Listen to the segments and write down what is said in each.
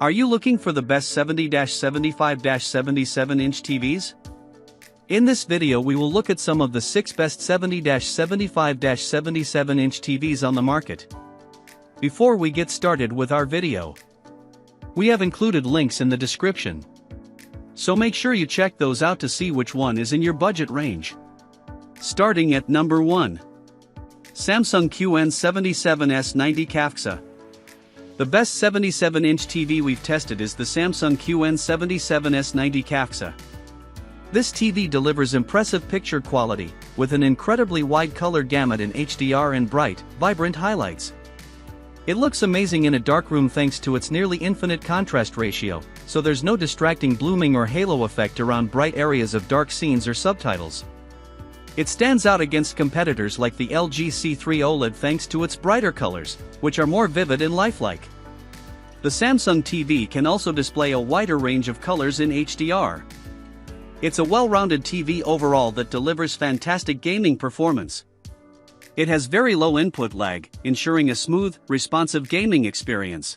Are you looking for the best 70-75-77-inch TVs? In this video we will look at some of the 6 best 70-75-77-inch TVs on the market. Before we get started with our video, we have included links in the description, so make sure you check those out to see which one is in your budget range. Starting at number 1. Samsung QN77S90X. The best 77-inch TV we've tested is the Samsung QN77S90X. This TV delivers impressive picture quality, with an incredibly wide color gamut in HDR and bright, vibrant highlights. It looks amazing in a darkroom thanks to its nearly infinite contrast ratio, so there's no distracting blooming or halo effect around bright areas of dark scenes or subtitles. It stands out against competitors like the LG C3 OLED thanks to its brighter colors, which are more vivid and lifelike. The Samsung TV can also display a wider range of colors in HDR. It's a well-rounded TV overall that delivers fantastic gaming performance. It has very low input lag, ensuring a smooth, responsive gaming experience.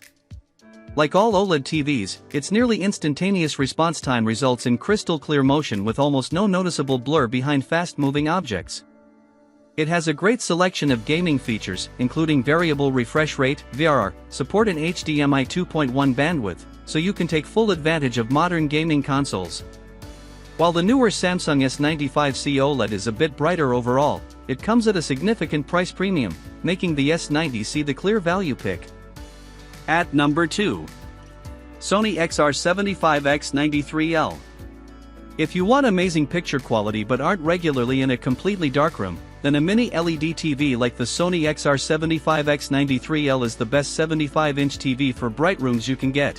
Like all OLED TVs, its nearly instantaneous response time results in crystal clear motion with almost no noticeable blur behind fast-moving objects. It has a great selection of gaming features, including variable refresh rate, VRR, support and HDMI 2.1 bandwidth, so you can take full advantage of modern gaming consoles. While the newer Samsung S95C OLED is a bit brighter overall, it comes at a significant price premium, making the S90C the clear value pick. At number 2. Sony XR-75X93L. If you want amazing picture quality but aren't regularly in a completely darkroom, then a mini LED TV like the Sony XR-75X93L is the best 75-inch TV for bright rooms you can get.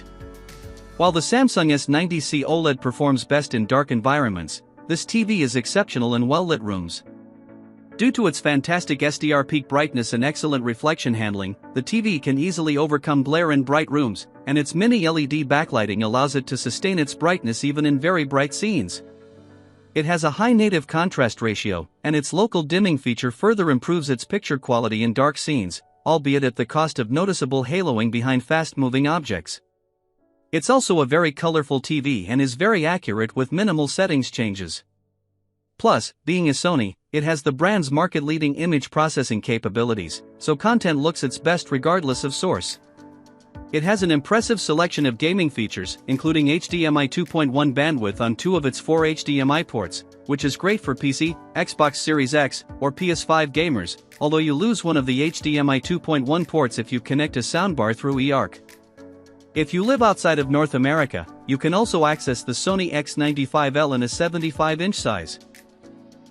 While the Samsung S90C OLED performs best in dark environments, this TV is exceptional in well-lit rooms. Due to its fantastic SDR peak brightness and excellent reflection handling, the TV can easily overcome glare in bright rooms, and its mini LED backlighting allows it to sustain its brightness even in very bright scenes. It has a high native contrast ratio, and its local dimming feature further improves its picture quality in dark scenes, albeit at the cost of noticeable haloing behind fast-moving objects. It's also a very colorful TV and is very accurate with minimal settings changes. Plus, being a Sony, it has the brand's market-leading image processing capabilities, so content looks its best regardless of source. It has an impressive selection of gaming features, including HDMI 2.1 bandwidth on 2 of its 4 HDMI ports, which is great for PC, Xbox Series X, or PS5 gamers, although you lose one of the HDMI 2.1 ports if you connect a soundbar through eARC. If you live outside of North America, you can also access the Sony X95L in a 75-inch size.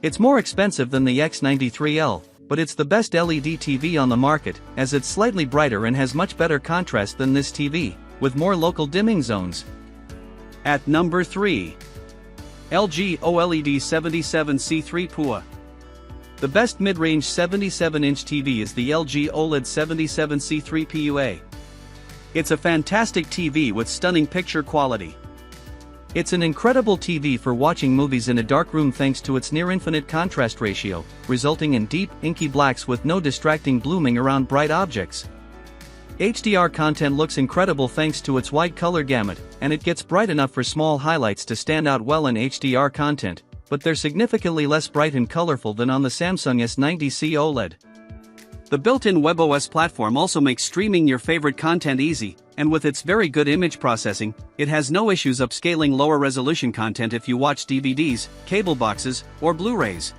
It's more expensive than the X93L, but it's the best LED TV on the market, as it's slightly brighter and has much better contrast than this TV, with more local dimming zones. At number 3. LG OLED 77C3 PUA. The best mid-range 77-inch TV is the LG OLED 77C3 PUA. It's a fantastic TV with stunning picture quality. It's an incredible TV for watching movies in a darkroom thanks to its near-infinite contrast ratio, resulting in deep, inky blacks with no distracting blooming around bright objects. HDR content looks incredible thanks to its wide color gamut, and it gets bright enough for small highlights to stand out well in HDR content, but they're significantly less bright and colorful than on the Samsung S90C OLED. The built-in WebOS platform also makes streaming your favorite content easy, and with its very good image processing, it has no issues upscaling lower resolution content if you watch DVDs, cable boxes, or Blu-rays.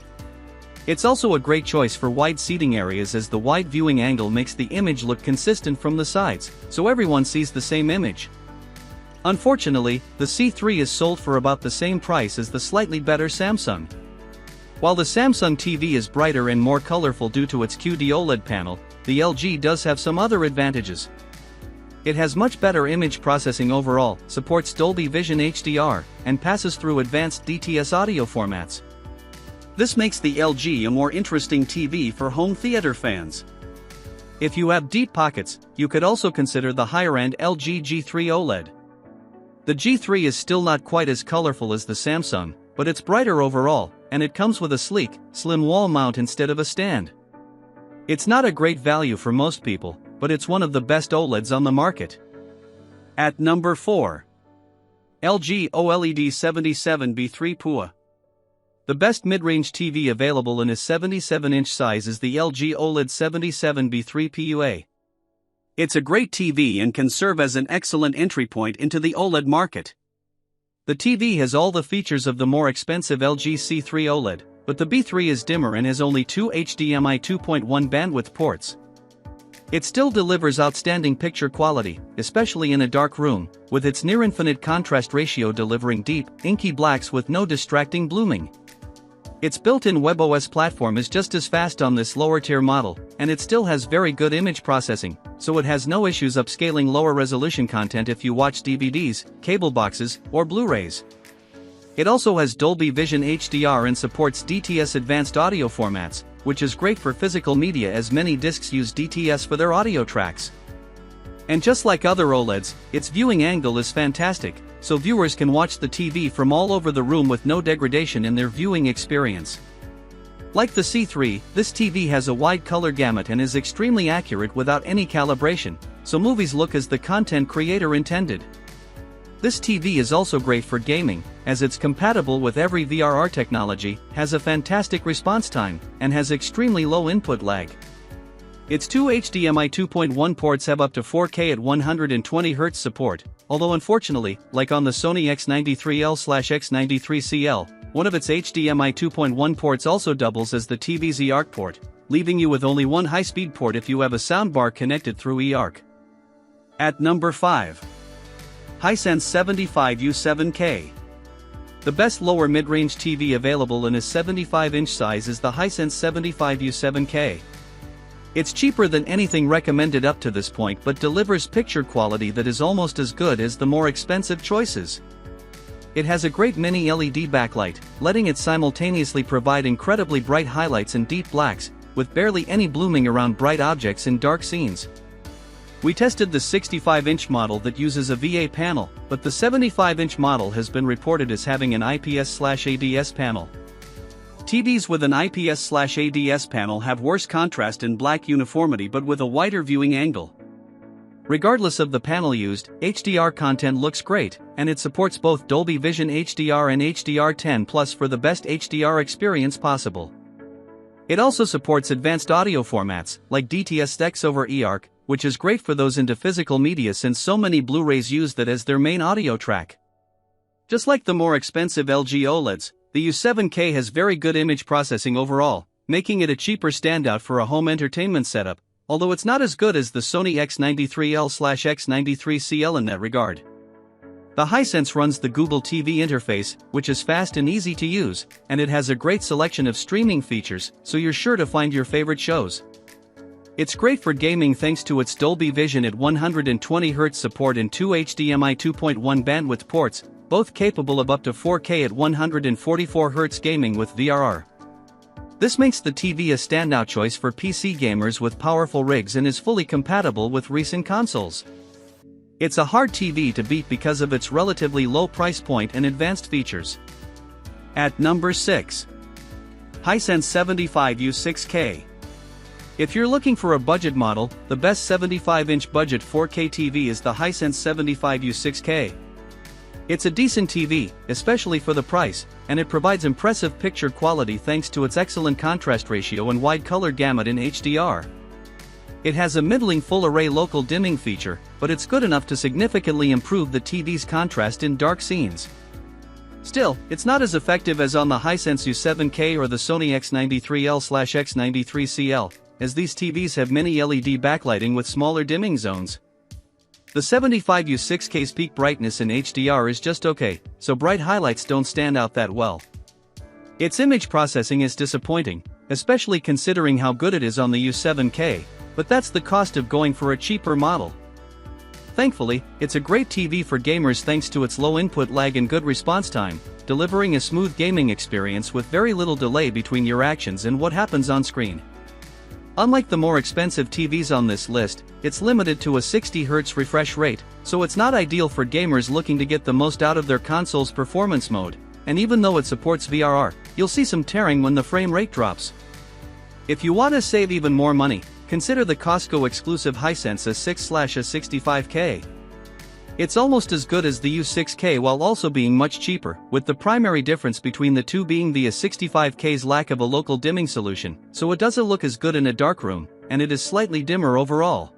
It's also a great choice for wide seating areas as the wide viewing angle makes the image look consistent from the sides, so everyone sees the same image. Unfortunately, the C3 is sold for about the same price as the slightly better Samsung. While the Samsung TV is brighter and more colorful due to its QD OLED panel, the LG does have some other advantages. It has much better image processing overall, supports Dolby Vision HDR, and passes through advanced DTS audio formats. This makes the LG a more interesting TV for home theater fans. If you have deep pockets, you could also consider the higher-end LG G3 OLED. The G3 is still not quite as colorful as the Samsung, but it's brighter overall, and it comes with a sleek, slim wall mount instead of a stand. It's not a great value for most people, but it's one of the best OLEDs on the market. At number 4. LG OLED 77B3 PUA. The best mid-range TV available in a 77-inch size is the LG OLED 77B3 PUA. It's a great TV and can serve as an excellent entry point into the OLED market. The TV has all the features of the more expensive LG C3 OLED, but the B3 is dimmer and has only 2 HDMI 2.1 bandwidth ports. It still delivers outstanding picture quality, especially in a dark room, with its near-infinite contrast ratio delivering deep, inky blacks with no distracting blooming. Its built-in WebOS platform is just as fast on this lower-tier model, and it still has very good image processing, so it has no issues upscaling lower-resolution content if you watch DVDs, cable boxes, or Blu-rays. It also has Dolby Vision HDR and supports DTS advanced audio formats, which is great for physical media as many discs use DTS for their audio tracks. And just like other OLEDs, its viewing angle is fantastic, so viewers can watch the TV from all over the room with no degradation in their viewing experience. Like the C3, this TV has a wide color gamut and is extremely accurate without any calibration, so movies look as the content creator intended. This TV is also great for gaming, as it's compatible with every VRR technology, has a fantastic response time, and has extremely low input lag. Its two HDMI 2.1 ports have up to 4K at 120Hz support, although unfortunately, like on the Sony XR-75X93L, one of its HDMI 2.1 ports also doubles as the TV's eARC port, leaving you with only one high-speed port if you have a soundbar connected through eARC. At number 5. Hisense 75U7K. The best lower mid-range TV available in a 75-inch size is the Hisense 75U7K. It's cheaper than anything recommended up to this point but delivers picture quality that is almost as good as the more expensive choices. It has a great mini LED backlight, letting it simultaneously provide incredibly bright highlights and deep blacks, with barely any blooming around bright objects in dark scenes. We tested the 65-inch model that uses a VA panel, but the 75-inch model has been reported as having an IPS/ADS panel. TVs with an IPS/ADS panel have worse contrast and black uniformity but with a wider viewing angle. Regardless of the panel used, HDR content looks great, and it supports both Dolby Vision HDR and HDR10+ for the best HDR experience possible. It also supports advanced audio formats, like DTS over eARC, which is great for those into physical media since so many Blu-rays use that as their main audio track. Just like the more expensive LG OLEDs, the U7K has very good image processing overall, making it a cheaper standout for a home entertainment setup, although it's not as good as the Sony X93L/X93CL in that regard. The Hisense runs the Google TV interface, which is fast and easy to use, and it has a great selection of streaming features, so you're sure to find your favorite shows. It's great for gaming thanks to its Dolby Vision at 120Hz support and two HDMI 2.1 bandwidth ports, both capable of up to 4K at 144Hz gaming with VRR. This makes the TV a standout choice for PC gamers with powerful rigs and is fully compatible with recent consoles. It's a hard TV to beat because of its relatively low price point and advanced features. At number 6. Hisense 75U6K. If you're looking for a budget model, the best 75-inch budget 4K TV is the Hisense 75U6K. It's a decent TV, especially for the price, and it provides impressive picture quality thanks to its excellent contrast ratio and wide color gamut in HDR. It has a middling full-array local dimming feature, but it's good enough to significantly improve the TV's contrast in dark scenes. Still, it's not as effective as on the Hisense U7K or the Sony X93L/X93CL, as these TVs have mini LED backlighting with smaller dimming zones. The 75U6K's peak brightness in HDR is just okay, so bright highlights don't stand out that well. Its image processing is disappointing, especially considering how good it is on the U7K, but that's the cost of going for a cheaper model. Thankfully, it's a great TV for gamers thanks to its low input lag and good response time, delivering a smooth gaming experience with very little delay between your actions and what happens on screen. Unlike the more expensive TVs on this list, it's limited to a 60Hz refresh rate, so it's not ideal for gamers looking to get the most out of their console's performance mode, and even though it supports VRR, you'll see some tearing when the frame rate drops. If you want to save even more money, consider the Costco exclusive Hisense A6/A65K. It's almost as good as the U6K while also being much cheaper, with the primary difference between the two being the A65K's lack of a local dimming solution, so it doesn't look as good in a dark room, and it is slightly dimmer overall.